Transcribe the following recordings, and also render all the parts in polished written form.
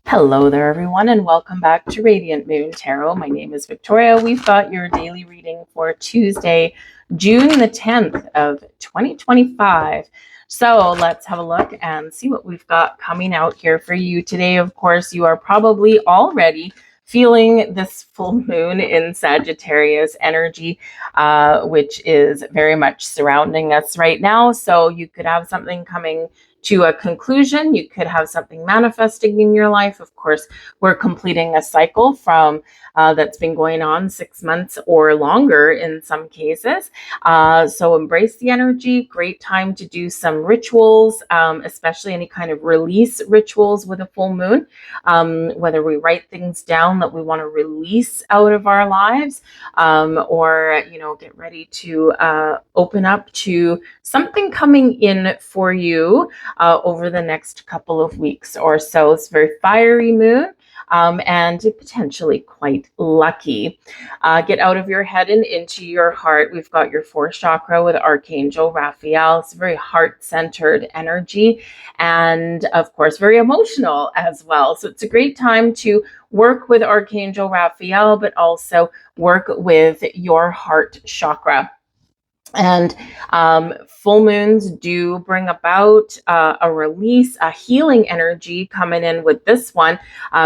Hello there, everyone, and welcome back to Radiant Moon Tarot. My name is Victoria. We've got your daily reading for Tuesday, June the 10th of 2025. So let's have a look and see what we've got coming out here for you today. Of course, you are probably already feeling this full moon in Sagittarius energy, which is very much surrounding us right now. So you could have something coming to a conclusion. You could have something manifesting in your life. Of course, we're completing a cycle from that's been going on 6 months or longer in some cases. So embrace the energy. Great time to do some rituals, especially any kind of release rituals with a full moon. Whether we write things down that we want to release out of our lives, or get ready to open up to something coming in for you over the next couple of weeks or so. It's a very fiery moon, and potentially quite lucky. Get out of your head and into your heart. We've got your fourth chakra with Archangel Raphael. It's a very heart-centered energy, and of course very emotional as well. So it's a great time to work with Archangel Raphael, but also work with your heart chakra. And full moons do bring about a release, a healing energy coming in with this one,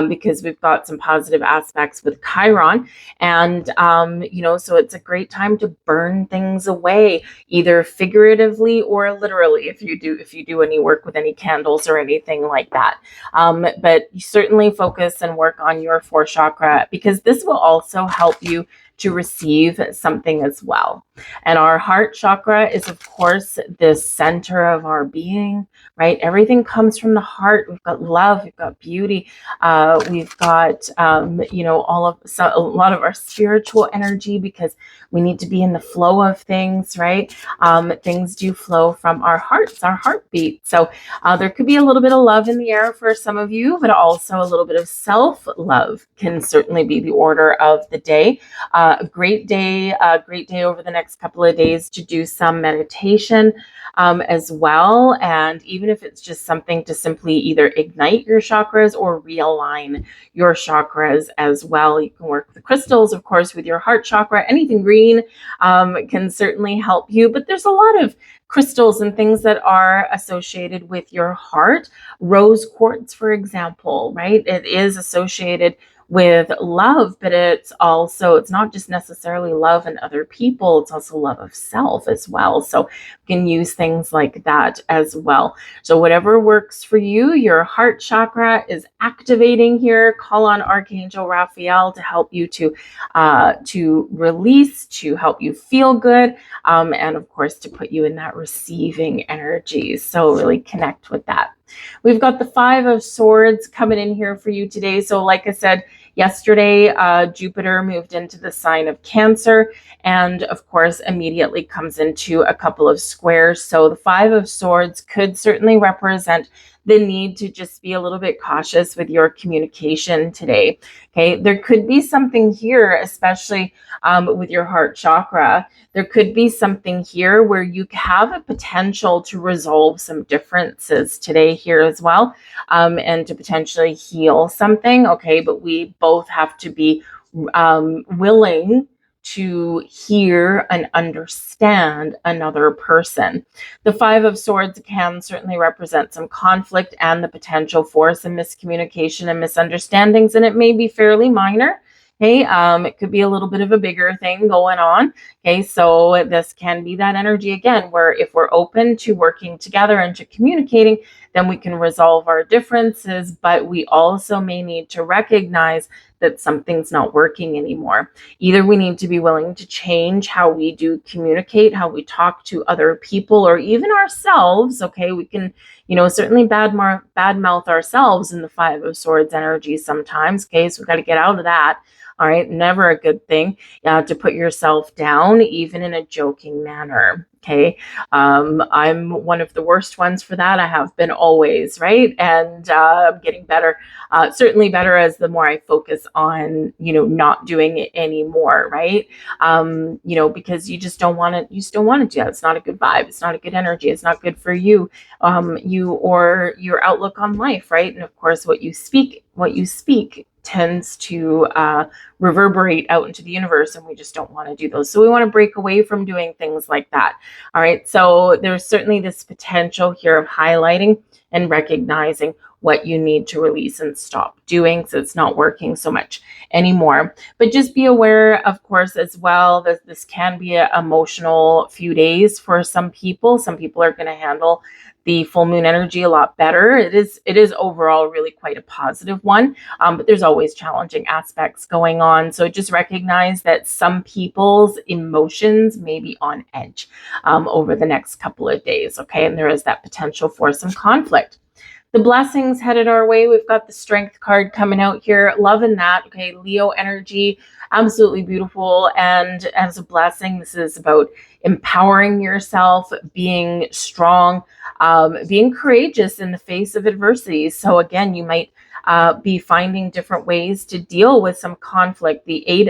because we've got some positive aspects with Chiron. And, so it's a great time to burn things away, either figuratively or literally, if you do any work with any candles or anything like that. But you certainly focus and work on your fourth chakra, because this will also help you to receive something as well. And our heart chakra is, of course, the center of our being, right? Everything comes from the heart. We've got love, we've got beauty, we've got, a lot of our spiritual energy, because we need to be in the flow of things, right? Things do flow from our hearts, our heartbeat. So there could be a little bit of love in the air for some of you, but also a little bit of self-love can certainly be the order of the day. A great day over the next couple of days to do some meditation as well. And even if it's just something to simply either ignite your chakras or realign your chakras as well. You can work with crystals, of course, with your heart chakra. Anything green can certainly help you. But there's a lot of crystals and things that are associated with your heart. Rose quartz, for example, right? It is associated with love, but it's not just necessarily love in other people, it's also love of self as well. So you can use things like that as well. So whatever works for you, your heart chakra is activating here. Call on Archangel Raphael to help you to release, to help you feel good, and of course to put you in that receiving energy. So really connect with that. We've got the Five of Swords coming in here for you today. So like I said, yesterday, Jupiter moved into the sign of Cancer, and of course immediately comes into a couple of squares. So the Five of Swords could certainly represent the need to just be a little bit cautious with your communication today. Okay, there could be something here, especially with your heart chakra. There could be something here where you have a potential to resolve some differences today here as well, and to potentially heal something. Okay, but we both have to be willing to hear and understand another person. The Five of Swords can certainly represent some conflict and the potential for some miscommunication and misunderstandings, and it may be fairly minor. Okay, it could be a little bit of a bigger thing going on. Okay, so this can be that energy again, where if we're open to working together and to communicating, then we can resolve our differences, but we also may need to recognize that something's not working anymore. Either we need to be willing to change how we do communicate, how we talk to other people, or even ourselves. Okay, we can, certainly badmouth ourselves in the Five of Swords energy sometimes. Okay, so we've got to get out of that. All right, never a good thing to put yourself down, even in a joking manner. Okay. I'm one of the worst ones for that. I have been always, right? And I'm getting better, certainly better as the more I focus on, not doing it anymore, right? Because you just don't want to, do that. It's not a good vibe. It's not a good energy. It's not good for you, you or your outlook on life, right? And of course, what you speak tends to reverberate out into the universe, and we just don't want to do those. So we want to break away from doing things like that. All right. So there's certainly this potential here of highlighting and recognizing what you need to release and stop doing, so it's not working so much anymore. But just be aware, of course, as well, that this can be an emotional few days for some people. Some people are going to handle the full moon energy a lot better. It is overall really quite a positive one, but there's always challenging aspects going on. So just recognize that some people's emotions may be on edge over the next couple of days, okay? And there is that potential for some conflict. The blessings headed our way. We've got the strength card coming out here. Loving that. Okay, Leo energy, absolutely beautiful. And as a blessing, this is about empowering yourself, being strong, being courageous in the face of adversity. So again, you might be finding different ways to deal with some conflict. The eight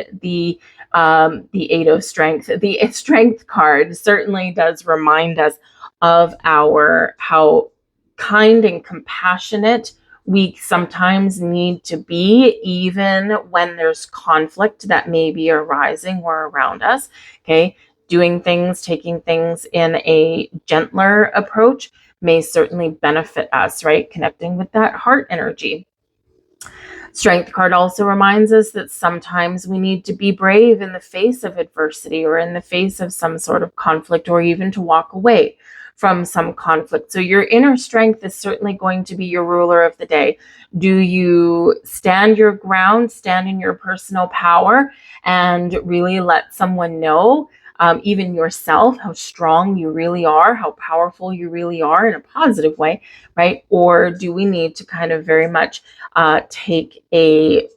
of strength, the strength card certainly does remind us of how kind and compassionate we sometimes need to be, even when there's conflict that may be arising or around us. Okay, taking things in a gentler approach may certainly benefit us, right? Connecting with that heart energy. Strength card also reminds us that sometimes we need to be brave in the face of adversity or in the face of some sort of conflict, or even to walk away from some conflict. So your inner strength is certainly going to be your ruler of the day. Do you stand your ground, stand in your personal power, and really let someone know, even yourself, how strong you really are, how powerful you really are in a positive way, right? Or do we need to kind of very much take a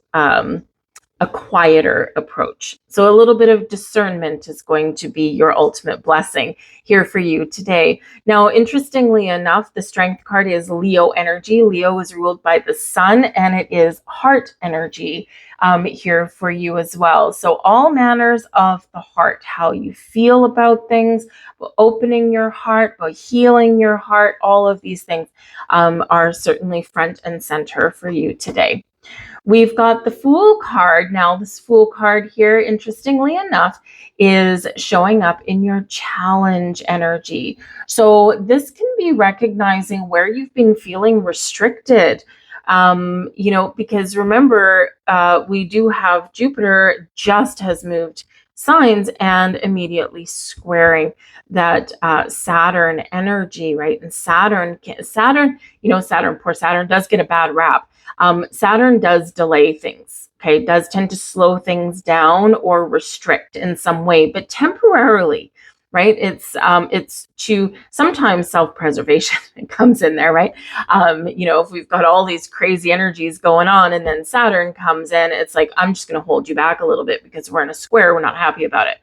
quieter approach? So a little bit of discernment is going to be your ultimate blessing here for you today. Now, interestingly enough, the strength card is Leo energy. Leo is ruled by the sun, and it is heart energy here for you as well. So all manners of the heart, how you feel about things, opening your heart, healing your heart, all of these things are certainly front and center for you today. We've got the Fool card. Now, this Fool card here, interestingly enough, is showing up in your challenge energy. So this can be recognizing where you've been feeling restricted. Because remember, we do have Jupiter just has moved signs and immediately squaring that Saturn energy, right? And Saturn, poor Saturn does get a bad rap. Saturn does delay things, okay, does tend to slow things down or restrict in some way, but temporarily, right? It's to sometimes self-preservation it comes in there, right? If we've got all these crazy energies going on and then Saturn comes in, it's like, I'm just going to hold you back a little bit because we're in a square. We're not happy about it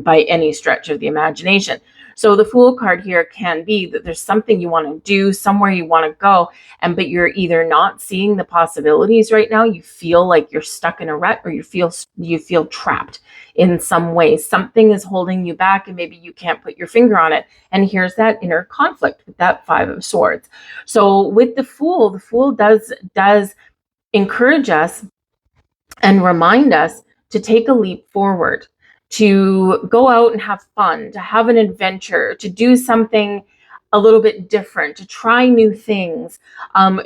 by any stretch of the imagination. So the Fool card here can be that there's something you want to do, somewhere you want to go, but you're either not seeing the possibilities right now. You feel like you're stuck in a rut, or you feel trapped in some way. Something is holding you back, and maybe you can't put your finger on it. And here's that inner conflict with that Five of Swords. So with the Fool does encourage us and remind us to take a leap forward, to go out and have fun, to have an adventure, to do something a little bit different, to try new things,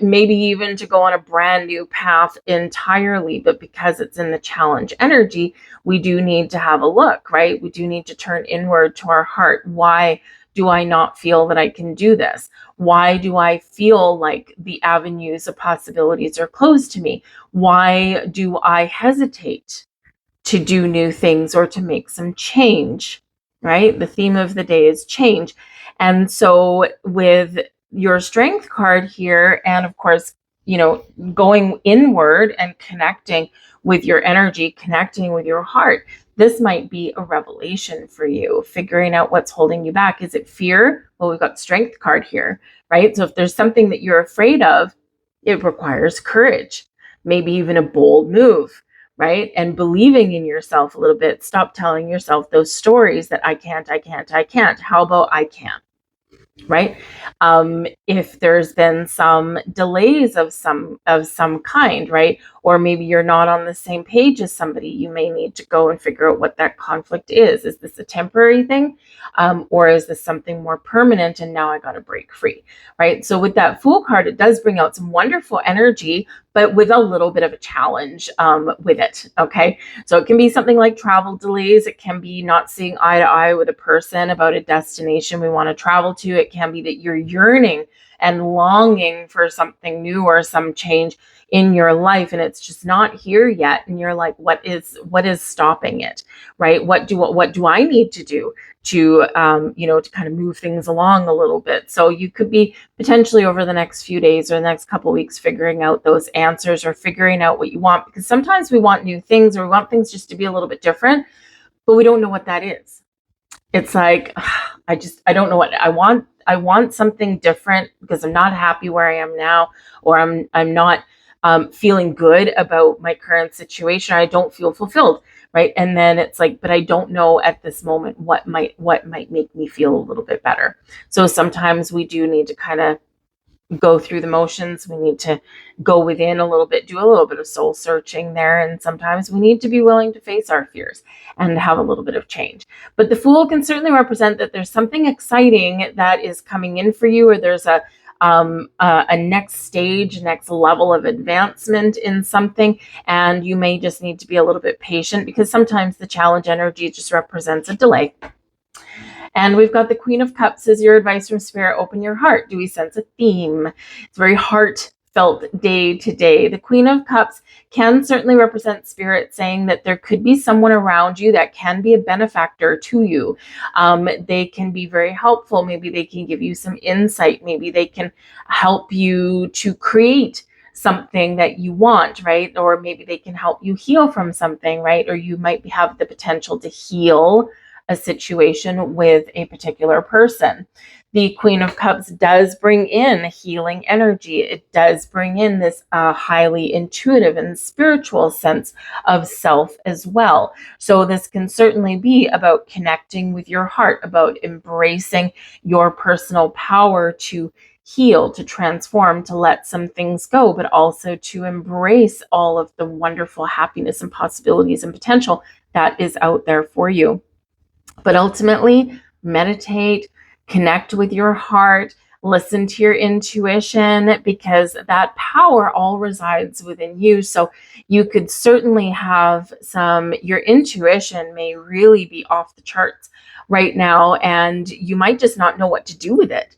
maybe even to go on a brand new path entirely. But because it's in the challenge energy, we do need to have a look, right? We do need to turn inward to our heart. Why do I not feel that I can do this? Why do I feel like the avenues of possibilities are closed to me? Why do I hesitate to do new things or to make some change, right? The theme of the day is change. And so with your strength card here, and of course, going inward and connecting with your energy, connecting with your heart, this might be a revelation for you, figuring out what's holding you back. Is it fear? Well, we've got Strength card here, right? So if there's something that you're afraid of, it requires courage, maybe even a bold move, right? And believing in yourself a little bit. Stop telling yourself those stories that I can't, I can't, I can't. How about I can? Right? If there's been some delays of some kind, right? Or maybe you're not on the same page as somebody, you may need to go and figure out what that conflict is. Is this a temporary thing? Or is this something more permanent and now I got to break free, right? So with that Fool card, it does bring out some wonderful energy, but with a little bit of a challenge with it, okay? So it can be something like travel delays. It can be not seeing eye to eye with a person about a destination we want to travel to. It can be that you're yearning and longing for something new or some change in your life and it's just not here yet, and you're like, what is stopping it, right? What do I need to do to to kind of move things along a little bit? So you could be potentially over the next few days or the next couple of weeks figuring out those answers or figuring out what you want, because sometimes we want new things or we want things just to be a little bit different, but we don't know what that is. It's like, I don't know what I want. I want something different because I'm not happy where I am now, or I'm not feeling good about my current situation. I don't feel fulfilled, right? And then it's like, but I don't know at this moment what might make me feel a little bit better. So sometimes we do need to kind of go through the motions. We need to go within a little bit, do a little bit of soul searching there. And sometimes we need to be willing to face our fears and have a little bit of change. But the Fool can certainly represent that there's something exciting that is coming in for you, or there's a next stage, next level of advancement in something. And you may just need to be a little bit patient, because sometimes the challenge energy just represents a delay. And we've got the Queen of Cups as your advice from Spirit. Open your heart. Do we sense a theme? It's very heartfelt day today. The Queen of Cups can certainly represent Spirit saying that there could be someone around you that can be a benefactor to you. They can be very helpful. Maybe they can give you some insight. Maybe they can help you to create something that you want, right? Or maybe they can help you heal from something, right? Or you might have the potential to heal a situation with a particular person. The Queen of Cups does bring in healing energy. It does bring in this highly intuitive and spiritual sense of self as well. So this can certainly be about connecting with your heart, about embracing your personal power to heal, to transform, to let some things go, but also to embrace all of the wonderful happiness and possibilities and potential that is out there for you. But ultimately, meditate, connect with your heart, listen to your intuition, because that power all resides within you. So you could certainly have your intuition may really be off the charts right now, and you might just not know what to do with it.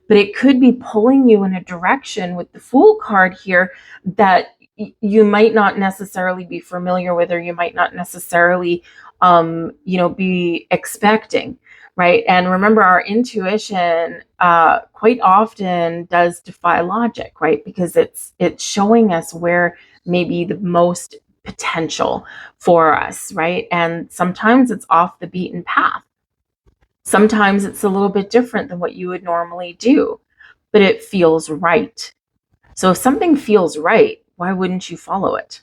But it could be pulling you in a direction with the Fool card here that you might not necessarily be familiar with, or you might not necessarily be expecting, right? And remember, our intuition quite often does defy logic, right? Because it's showing us where maybe the most potential for us, right? And sometimes it's off the beaten path. Sometimes it's a little bit different than what you would normally do, but it feels right. So if something feels right, why wouldn't you follow it?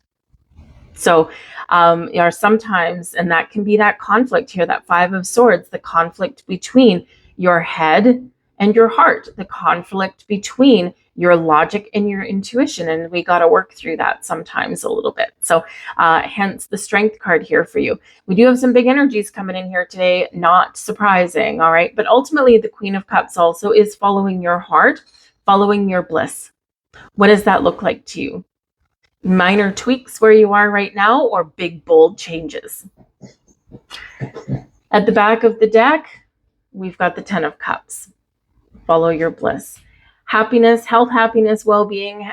So sometimes, and that can be that conflict here, that Five of Swords, the conflict between your head and your heart, the conflict between your logic and your intuition. And we got to work through that sometimes a little bit. So hence the Strength card here for you. We do have some big energies coming in here today, not surprising. All right. But ultimately, the Queen of Cups also is following your heart, following your bliss. What does that look like to you? Minor tweaks where you are right now, or big, bold changes? At the back of the deck, we've got the Ten of Cups. Follow your bliss. Happiness, health, happiness, well-being,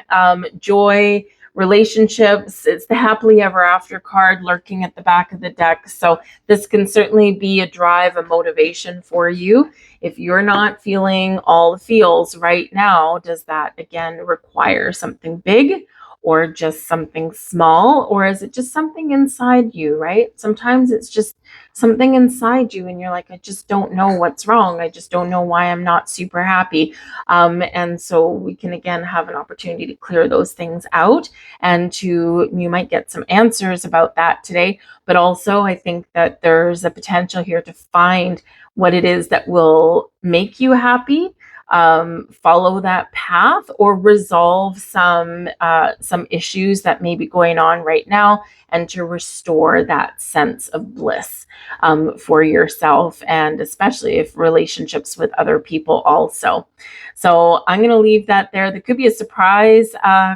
joy, relationships. It's the happily ever after card lurking at the back of the deck. So this can certainly be a drive, a motivation for you. If you're not feeling all the feels right now, does that again require something big? or just something small, or is it just something inside you, right? Sometimes it's just something inside you and you're like, I just don't know what's wrong. I just don't know why I'm not super happy. And so we can again have an opportunity to clear those things out, and you might get some answers about that today. But also I think that there's a potential here to find what it is that will make you happy, follow that path, or resolve some issues that may be going on right now, and to restore that sense of bliss for yourself, and especially if relationships with other people also. So I'm going to leave that there. There could be a surprise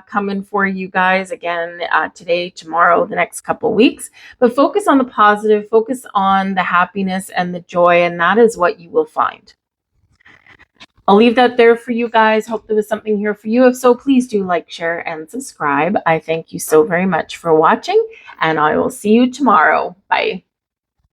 coming for you guys again today, tomorrow, the next couple of weeks. But focus on the positive, focus on the happiness and the joy, and that is what you will find. I'll leave that there for you guys. Hope there was something here for you. If so, please do like, share, and subscribe. I thank you so very much for watching, and I will see you tomorrow. Bye.